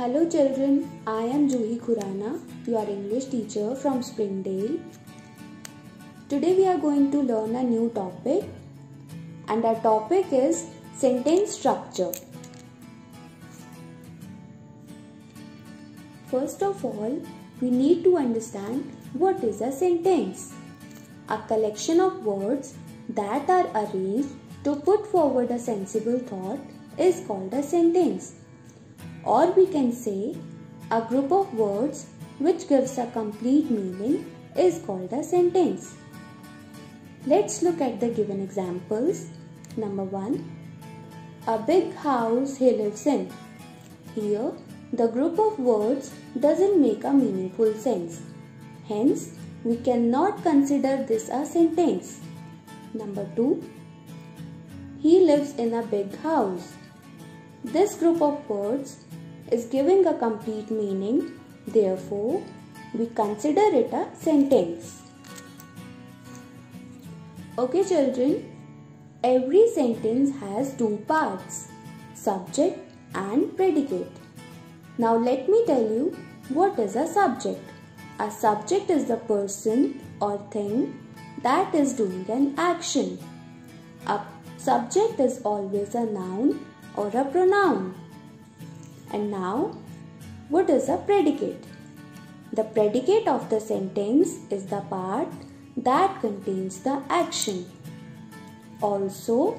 Hello children, I am Juhi Khurana, your English teacher from Springdale. Today we are going to learn a new topic and our topic is sentence structure. First of all, we need to understand what is a sentence. A collection of words that are arranged to put forward a sensible thought is called a sentence. Or we can say a group of words which gives a complete meaning is called a sentence. Let's look at the given examples. Number 1. A big house he lives in. Here, the group of words doesn't make a meaningful sense. Hence, we cannot consider this a sentence. Number 2. He lives in a big house. This group of words is giving a complete meaning, therefore, we consider it a sentence. Okay children, every sentence has two parts, subject and predicate. Now let me tell you what is a subject. A subject is the person or thing that is doing an action. A subject is always a noun or a pronoun. And now, what is a predicate? The predicate of the sentence is the part that contains the action. Also,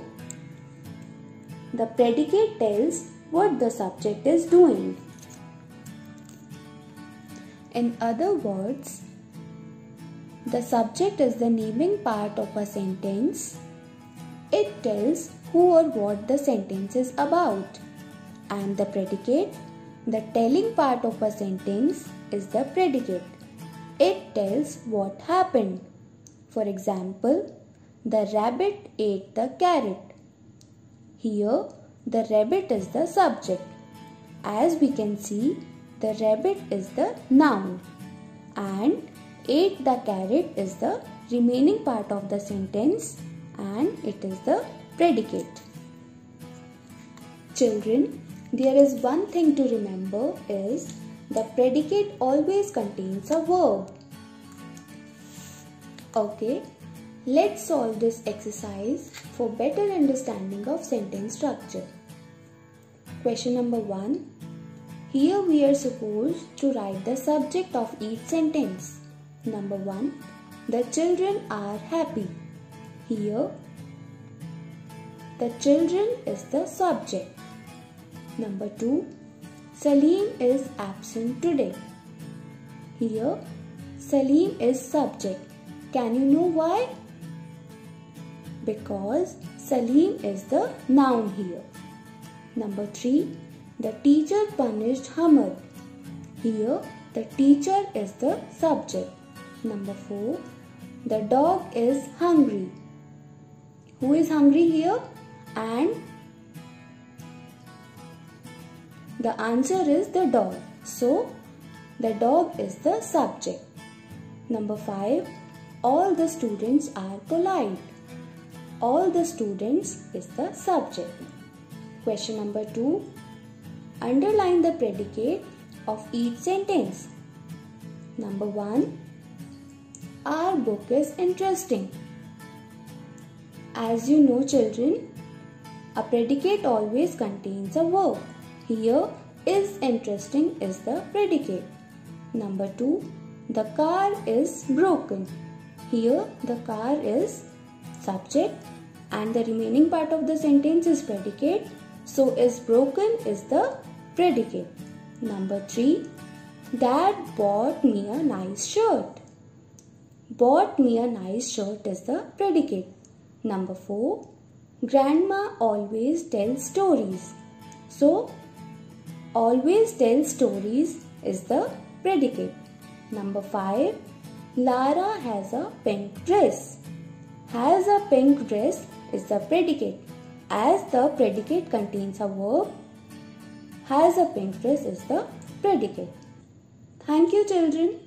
the predicate tells what the subject is doing. In other words, the subject is the naming part of a sentence. It tells who or what the sentence is about. And the predicate, the telling part of a sentence, is the predicate. It tells what happened. For example, the rabbit ate the carrot. Here, the rabbit is the subject. As we can see, the rabbit is the noun and ate the carrot is the remaining part of the sentence and it is the predicate. Children, there is one thing to remember is the predicate always contains a verb. Okay, let's solve this exercise for better understanding of sentence structure. Question number 1. Here we are supposed to write the subject of each sentence. Number 1. The children are happy. Here, the children is the subject. Number 2. Salim is absent today. Here, Salim is subject. Can you know why? Because Salim is the noun here. Number 3. The teacher punished Hamad. Here, the teacher is the subject. Number 4. The dog is hungry. Who is hungry here? And the answer is the dog. So, the dog is the subject. Number 5. All the students are polite. All the students is the subject. Question number 2. Underline the predicate of each sentence. Number 1. Our book is interesting. As you know children, a predicate always contains a verb. Here, is interesting is the predicate. Number 2. The car is broken. Here, the car is subject and the remaining part of the sentence is predicate. So, is broken is the predicate. Number 3. Dad bought me a nice shirt. Bought me a nice shirt is the predicate. Number 4. Grandma always tells stories. So, always tells stories is the predicate. Number 5. Lara has a pink dress. Has a pink dress is the predicate. As the predicate contains a verb, has a pink dress is the predicate. Thank you children.